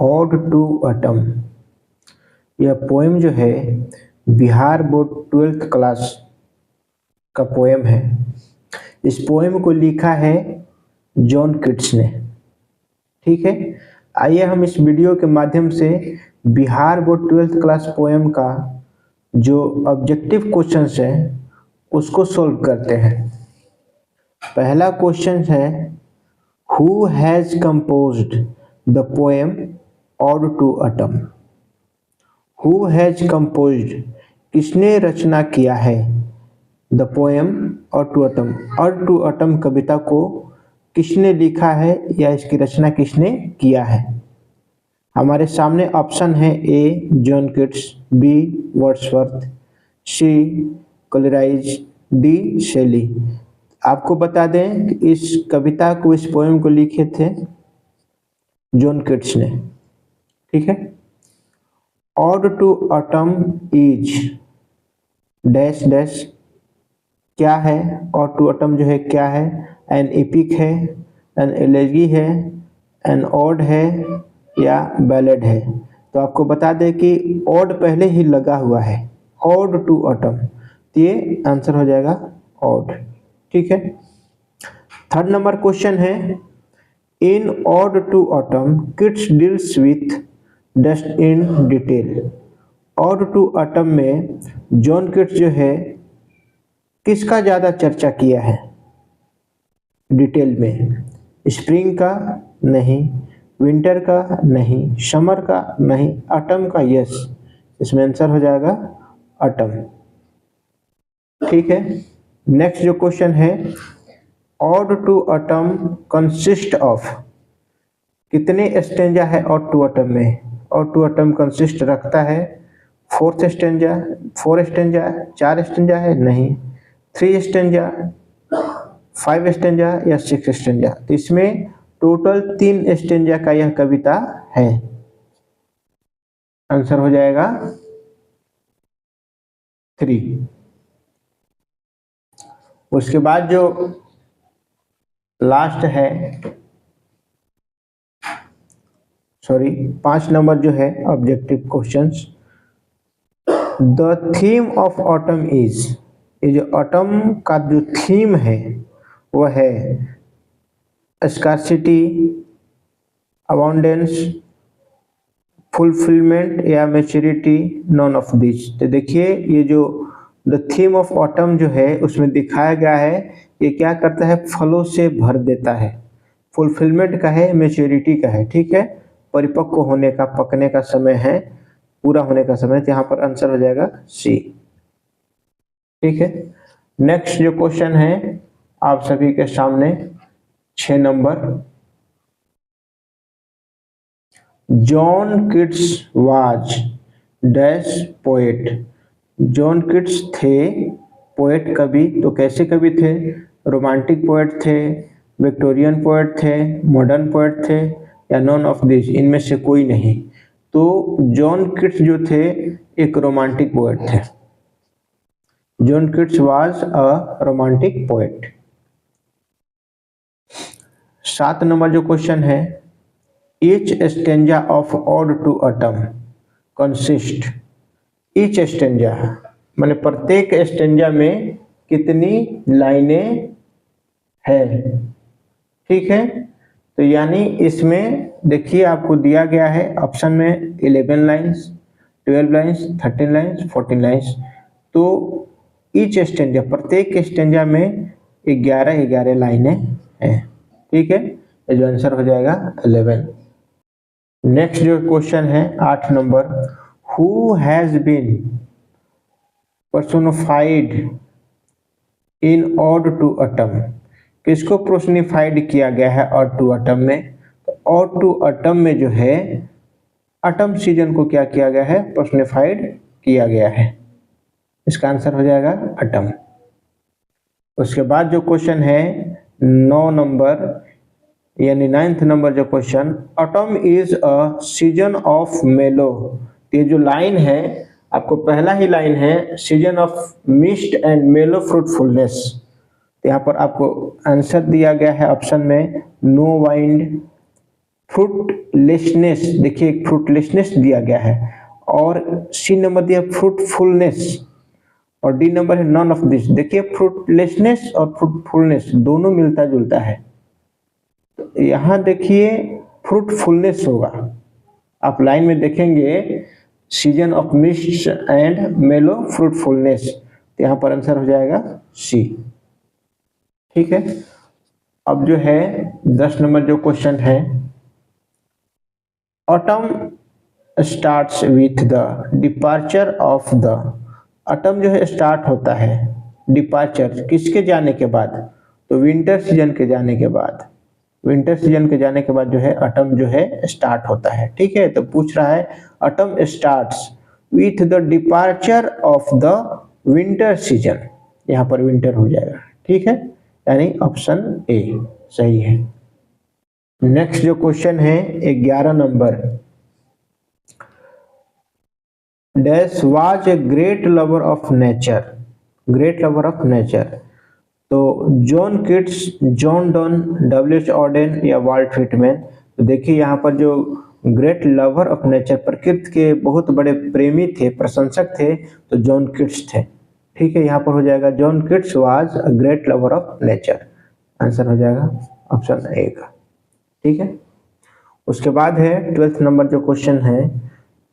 Odd to autumn. यह poem जो है बिहार बोर्ड 12th क्लास का पोएम है। इस पोएम को लिखा है जॉन किट्स ने। ठीक है, आइए हम इस वीडियो के माध्यम से Bihar board 12th class poem का जो ऑब्जेक्टिव क्वेश्चंस है उसको सोल्व करते हैं। पहला क्वेश्चन है, who has composed the poem ode to autumn. Who has composed, किसने रचना किया है the poem ode to autumn. Ode to autumn कविता को किसने लिखा है या इसकी रचना किसने किया है। हमारे सामने ऑप्शन है ए जॉन किट्स, बी वर्ड्सवर्थ, सी कोलेराइज, डी शेली। आपको बता दें कि इस कविता को, इस पोएम को लिखे थे जॉन किट्स ने। ठीक है, ode to autumn is dash dash क्या है। ऑड टू ऑटम जो है क्या है, एन एपिक है, एन एलेगी है, एन ऑड है या बैलेड है। तो आपको बता दें कि ऑड पहले ही लगा हुआ है, ऑड टू ऑटम, तो ये आंसर हो जाएगा ऑड। ठीक है, थर्ड नंबर क्वेश्चन है, in ode to autumn Keats deals with dust in detail. Ode to autumn में जॉन किट्स जो है किसका ज़्यादा चर्चा किया है डिटेल में। स्प्रिंग का नहीं, विंटर का नहीं, समर का नहीं, ऑटम का यस। इसमें आंसर हो जाएगा ऑटम। ठीक है, नेक्स्ट जो क्वेश्चन है, ode to autumn consist of, कितने स्टेंजा है ऑड टू ऑटम में। ऑड टू ऑटम कंसिस्ट रखता है 4 स्टेंजा, 4 स्टेंजा, 4 स्टेंजा है नहीं, 3 स्टेंजा, 5 स्टेंजा या 6 स्टेंजा। तो इसमें टोटल 3 स्टेंजा का यह कविता है। आंसर हो जाएगा 3। उसके बाद जो लास्ट है, 5 नंबर जो है objective questions, the theme of autumn is. ये जो ऑटम का जो थीम है वह है स्कार्सिटी, अबाउंडेंस, फुलफिलमेंट या मैच्योरिटी, नॉन ऑफ दिस। तो देखिए ये जो द थीम ऑफ ऑटम जो है उसमें दिखाया गया है, ये क्या करता है, फलों से भर देता है। फुलफिलमेंट का है, मैच्योरिटी का है। ठीक है, परिपक्व होने का, पकने का समय है, पूरा होने का समय। तो यहाँ पर आंसर हो जाएगा सी। ठीक है, नेक्स्ट जो क्वेश्चन है आप सभी के सामने 6 number, John Keats was dash poet. John Keats थे पोएट, कवि। तो कैसे कवि थे, रोमांटिक पोएट थे, विक्टोरियन पोएट थे, मॉडर्न पोएट थे या नॉन ऑफ दिस, इनमें से कोई नहीं। तो जॉन किट्स जो थे एक रोमांटिक पोएट थे। John Keats was a romantic poet. 7 number जो क्वेश्चन है, each stanza of ode to autumn consist. Each stanza माने प्रत्येक स्टेंजा में कितनी लाइनें हैं। ठीक है, तो यानी इसमें देखिए आपको दिया गया है ऑप्शन में 11 लाइन्स, 12 लाइन्स, 13 लाइन्स, 14 लाइन्स। तो ईच स्टेंजा, प्रत्येक स्टेंजा में 11 लाइनें हैं। ठीक है, ये जो आंसर हो जाएगा 11। नेक्स्ट जो क्वेश्चन है 8 number, who has been personified in ode to autumn. किसको पर्सोनिफाइड किया गया है ऑड टू ऑटम में। तो ऑड टू ऑटम में जो है ऑटम सीजन को क्या किया गया है, पर्सोनिफाइड किया गया है। इसका आंसर हो जाएगा ऑटम। उसके बाद जो क्वेश्चन है 9 नंबर यानी 9th नंबर जो question, autumn is a season of मेलो। ये जो लाइन है आपको पहला ही लाइन है, सीजन ऑफ मिस्ट एंड मेलो फ्रूटफुलनेस। तो यहाँ पर आपको आंसर दिया गया है ऑप्शन में, नो वाइंड, फ्रूटलेसनेस, देखिए फ्रूटलेसनेस दिया गया है, और सी नंबर दिया फ्रूटफुलनेस, और डी नंबर है नॉन ऑफ दिस। देखिए फ्रूटलेसनेस और फ्रूटफुलनेस दोनों मिलता जुलता है, तो यहाँ देखिए फ्रूटफुलनेस होगा। आप लाइन में देखेंगे सीजन ऑफ मिस्ट एंड मेलो फ्रूटफुलनेस, तो यहाँ पर आंसर हो जाएगा सी। ठीक है, अब जो है 10 नंबर जो क्वेश्चन है, autumn starts with the departure of the, autumn जो है स्टार्ट होता है डिपार्चर किसके जाने के बाद, तो विंटर सीजन के जाने के बाद, विंटर सीजन के जाने के बाद जो है ऑटम जो है स्टार्ट होता है। ठीक है, तो पूछ रहा है autumn starts with the departure of the winter season, यहाँ पर विंटर हो जाएगा। ठीक है, यानी ऑप्शन ए सही है। नेक्स्ट जो क्वेश्चन है 11 number, dash was a great lover of nature, great lover of nature, तो John Keats, John Donne, W H. Auden या वाल्ट व्हिटमैन। तो देखिए यहाँ पर जो ग्रेट लवर ऑफ नेचर, प्रकृति के बहुत बड़े प्रेमी थे, प्रशंसक थे, तो जॉन किट्स थे। ठीक है, यहाँ पर हो जाएगा John Keats was a great lover of nature, answer हो जाएगा ऑप्शन ए का। ठीक है, उसके बाद है 12th नंबर जो क्वेश्चन है,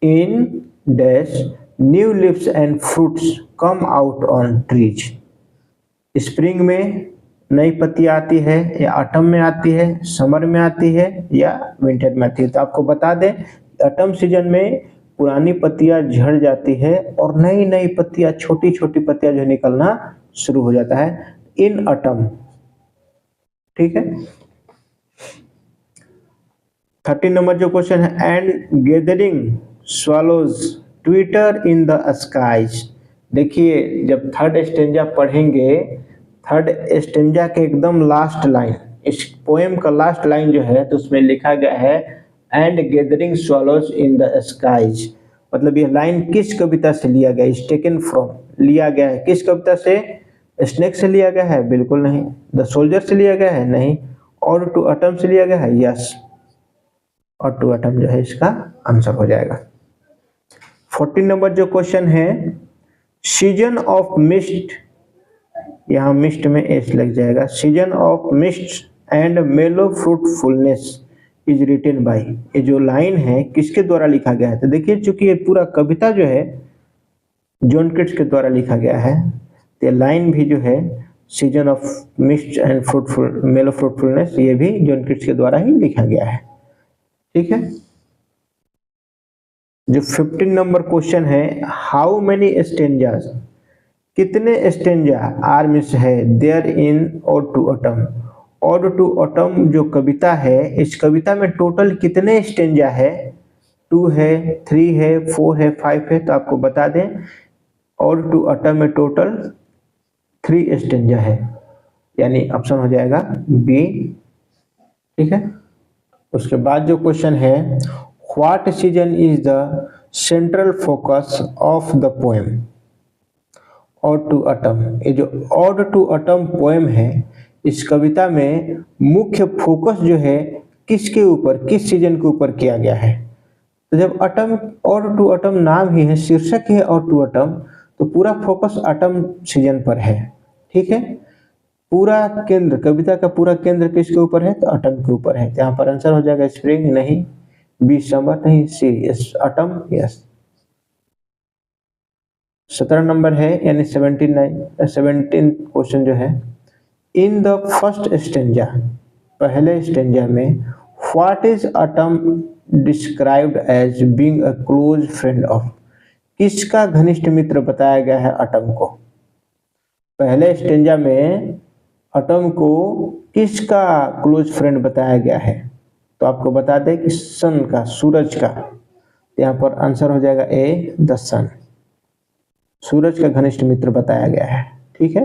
in dash new leaves and fruits come out on trees, spring में नई पत्तियां आती है, या ऑटम में आती है, समर में आती है, या विंटर में आती है। तो आपको बता दें ऑटम सीजन में पुरानी पत्तियां झड़ जाती है और नई नई पत्तियां, छोटी छोटी पत्तियां जो निकलना शुरू हो जाता है इन ऑटम। ठीक है, 13 नंबर जो क्वेश्चन है, and gathering swallows twitter in the skies. देखिए जब थर्ड स्टेंजा पढ़ेंगे, थर्ड स्टेंजा के एकदम लास्ट लाइन, इस पोएम का लास्ट लाइन जो है, तो उसमें लिखा गया है and gathering swallows in the skies. मतलब ये लाइन किस कविता से लिया गया, इज टेकन फ्रॉम, लिया गया है किस कविता से, स्नेक से लिया गया है, बिल्कुल नहीं। द सोल्जर से लिया गया है, नहीं। और टू ऑटम से लिया गया है, यस, और टू ऑटम जो है इसका आंसर हो जाएगा। 14 नंबर जो क्वेश्चन है, सीजन ऑफ मिस्ट, यहाँ मिस्ट में एस लग जाएगा, सीजन ऑफ मिस्ट एंड मेलो फ्रूटफुलनेस इज रिटन बाय, ये जो लाइन है किसके द्वारा लिखा गया है। तो देखिए चूंकि ये पूरा कविता जो है जॉन किट्स के द्वारा लिखा गया है, तो लाइन भी जो है season of mist and fruitful मेलो फ्रूटफुलनेस, ये भी जॉन किट्स के द्वारा ही लिखा गया है। ठीक है, जो 15 नंबर क्वेश्चन है, हाउ मेनी स्टेंजास, कितने स्टेंजा आर मिस है there in ode to autumn. Ode to autumn जो कविता है, इस कविता में टोटल कितने स्टेंजा है, 2 है, 3 है, 4 है, 5 है। तो आपको बता दें ओड टू ऑटम में टोटल 3 स्टेंजा है, यानी ऑप्शन हो जाएगा बी। ठीक है, उसके बाद जो क्वेश्चन है, what season is the central focus of the poem ode to autumn. ये जो ऑड टू ऑटम पोएम है, इस कविता में मुख्य फोकस जो है किसके ऊपर, किस सीजन के ऊपर किया गया है। तो जब ऑटम, ऑड टू ऑटम नाम ही है, शीर्षक ही है ऑड टू ऑटम, तो पूरा फोकस ऑटम सीजन पर है। ठीक है, पूरा केंद्र, कविता का पूरा केंद्र किसके ऊपर है, तो ऑटम के ऊपर है। यहाँ पर आंसर हो जाएगा स्प्रिंग, नहीं। बी समर, नहीं। C yes autumn, yes. 17 number है, यानी 17 क्वेश्चन जो है, इन द फर्स्ट स्टेंजा, पहले स्टेंजा में, what is autumn described as being a close friend of, किसका घनिष्ठ मित्र बताया गया है ऑटम को। पहले स्टेंजा में ऑटम को किसका क्लोज फ्रेंड बताया गया है, तो आपको बता दें कि सन का, सूरज का। यहाँ पर आंसर हो जाएगा ए, द सन, सूरज का घनिष्ठ मित्र बताया गया है। ठीक है,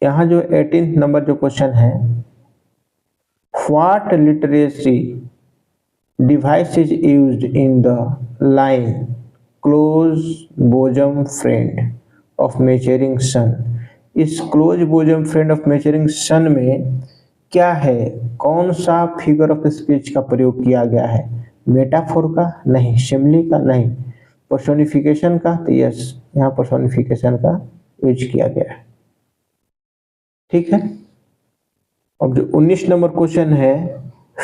यहाँ जो 18 नंबर जो क्वेश्चन है, what literary device is used in the line close bosom friend of maturing sun. इस close bosom friend of maturing sun में क्या है, कौन सा फिगर ऑफ स्पीच का प्रयोग किया गया है, मेटाफोर का, नहीं, सिमिली का, नहीं, पर्सोनिफिकेशन का, तो यस, यहाँ पर्सोनिफिकेशन का यूज किया गया है। ठीक है। अब जो 19 नंबर क्वेश्चन है,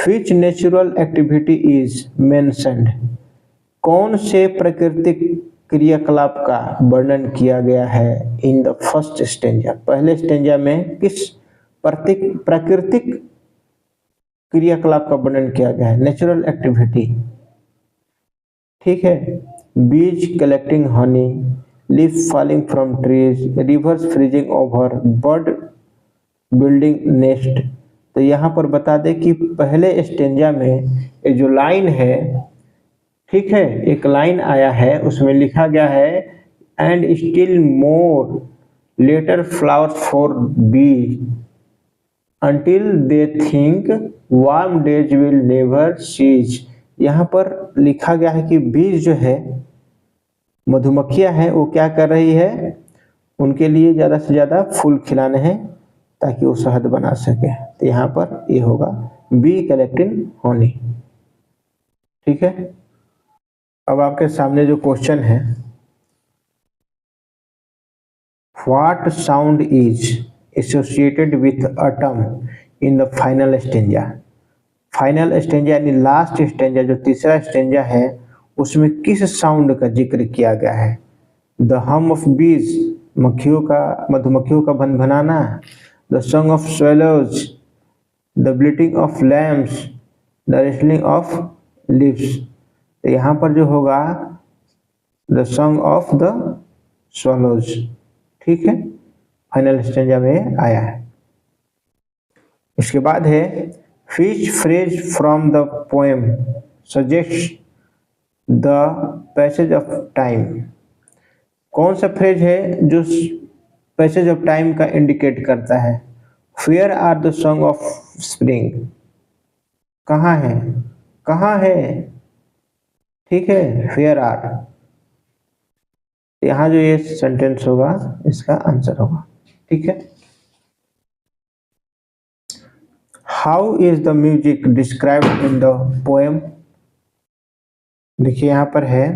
विच नेचुरल एक्टिविटी इज मेंशन्ड, कौन से प्राकृतिक क्रियाकलाप का वर्णन किया गया है इन द फर्स्ट स्टेंजा, पहले स्टेंजा में किस प्राकृतिक क्रियाकलाप का वर्णन किया गया है, नेचुरल एक्टिविटी। ठीक है। बीज collecting Honey, leaf falling from trees, reverse freezing over, bird building nest. तो यहाँ पर बता दें कि पहले स्टेंजा में ये जो लाइन है, ठीक है, एक लाइन आया है, उसमें लिखा गया है and still more later flowers for bee until they think warm days will never cease. यहाँ पर लिखा गया है कि बीज जो है, मधुमक्खियां हैं, वो क्या कर रही है, उनके लिए ज़्यादा से ज़्यादा फूल खिलाने हैं ताकि वो शहद बना सके। तो यहाँ पर ये होगा बी कलेक्टिंग हनी। ठीक है। अब आपके सामने जो क्वेश्चन है, what sound is associated with autumn in the final stanza. Final stanza यानी लास्ट स्टेंजा, जो तीसरा स्टेंजा है, उसमें किस साउंड का जिक्र किया गया है, द हम ऑफ बीज, मधुमक्खियों का भनभनाना, the song of swallows, the bleating of lambs, the rustling of leaves. तो यहाँ पर जो होगा the song of the swallows. ठीक है, फाइनल स्टेंजा में आया है। उसके बाद है which phrase from the poem suggests the passage of time। कौन सा फ्रेज है जो पैसेज ऑफ टाइम का इंडिकेट करता है, where are the song of spring, कहाँ है, कहाँ है, ठीक है, फेयर आर। यहाँ जो ये सेंटेंस होगा इसका आंसर होगा। ठीक है। How is the music described in the poem. देखिए यहाँ पर है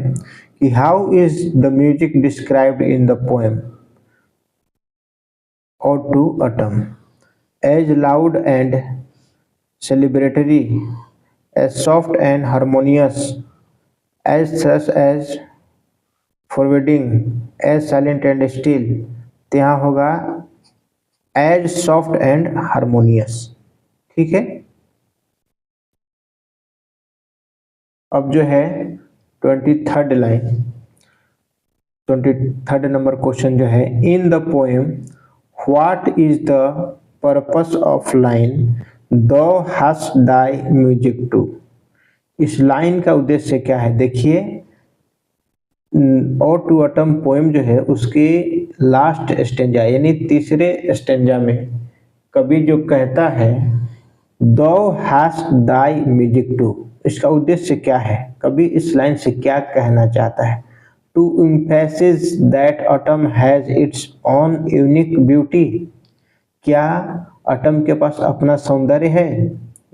कि how is the music described in the poem और to autumn, as loud and celebratory, as soft and harmonious, as such as forwarding, as silent and still. तो यहाँ होगा as soft and harmonious. ठीक है। अब जो है 23rd line, 23rd number question जो है, in the poem what is the purpose of line दो हस दाई म्यूजिक टू। इस लाइन का उद्देश्य क्या है। देखिए, और टू अटम पोएम जो है उसके लास्ट स्टेंजा यानी तीसरे स्टेंजा में कवि जो कहता है दो हैस दाई म्यूजिक टू, इसका उद्देश्य क्या है, कवि इस लाइन से क्या कहना चाहता है। To emphasis that autumn has its own unique beauty, क्या ऑटम के पास अपना सौंदर्य है,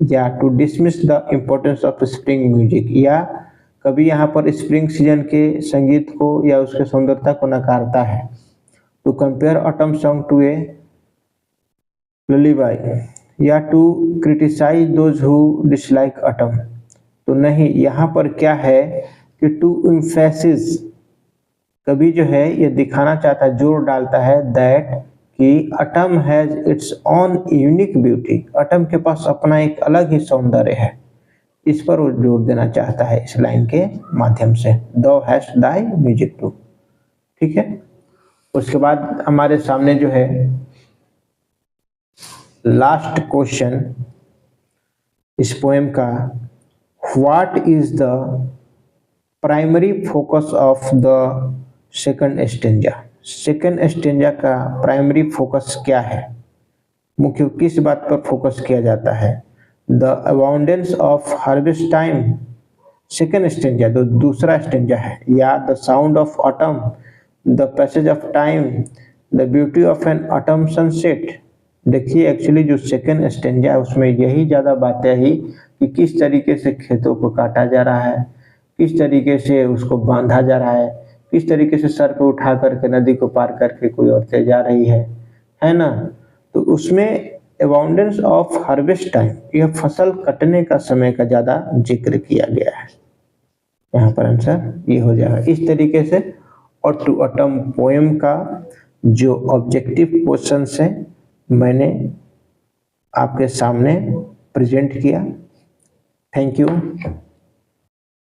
या to dismiss the importance of spring music, या कभी यहाँ पर स्प्रिंग सीजन के संगीत को या उसके सुंदरता को नकारता है। To compare autumn song to a lullaby, या to criticize those who dislike autumn. तो नहीं, यहाँ पर क्या है कि टू एम्फेसिस, कभी जो है ये दिखाना चाहता है, जोर डालता है दैट कि autumn has its own unique beauty, autumn के पास अपना एक अलग ही सौंदर्य है, इस पर वो जोर देना चाहता है इस लाइन के माध्यम से, दो हैश दाई म्यूजिक टू। ठीक है। उसके बाद हमारे सामने जो है लास्ट क्वेश्चन इस पोएम का, what is the primary focus of the second stanza. Second stanza का प्राइमरी फोकस क्या है, मुख्य किस बात पर फोकस किया जाता है। The abundance of harvest time, second stanza जो दूसरा स्टेंजा है, या the sound of autumn, the passage of time, the beauty of an autumn sunset, देखिए एक्चुअली जो सेकंड स्टेंजा है उसमें यही ज़्यादा बातें आई कि किस तरीके से खेतों को काटा जा रहा है, किस तरीके से उसको बांधा जा रहा है, किस तरीके से सर पे उठा करके नदी को पार करके कोई औरतें जा रही है ना। तो उसमें अबाउंडेंस ऑफ हार्वेस्ट टाइम, यह फसल कटने का समय का ज़्यादा जिक्र किया गया है। यहाँ पर आंसर ये हो जाएगा इस तरीके से। और टू ऑटम पोएम का जो ऑब्जेक्टिव क्वेश्चंस है मैंने आपके सामने प्रेजेंट किया। Thank you.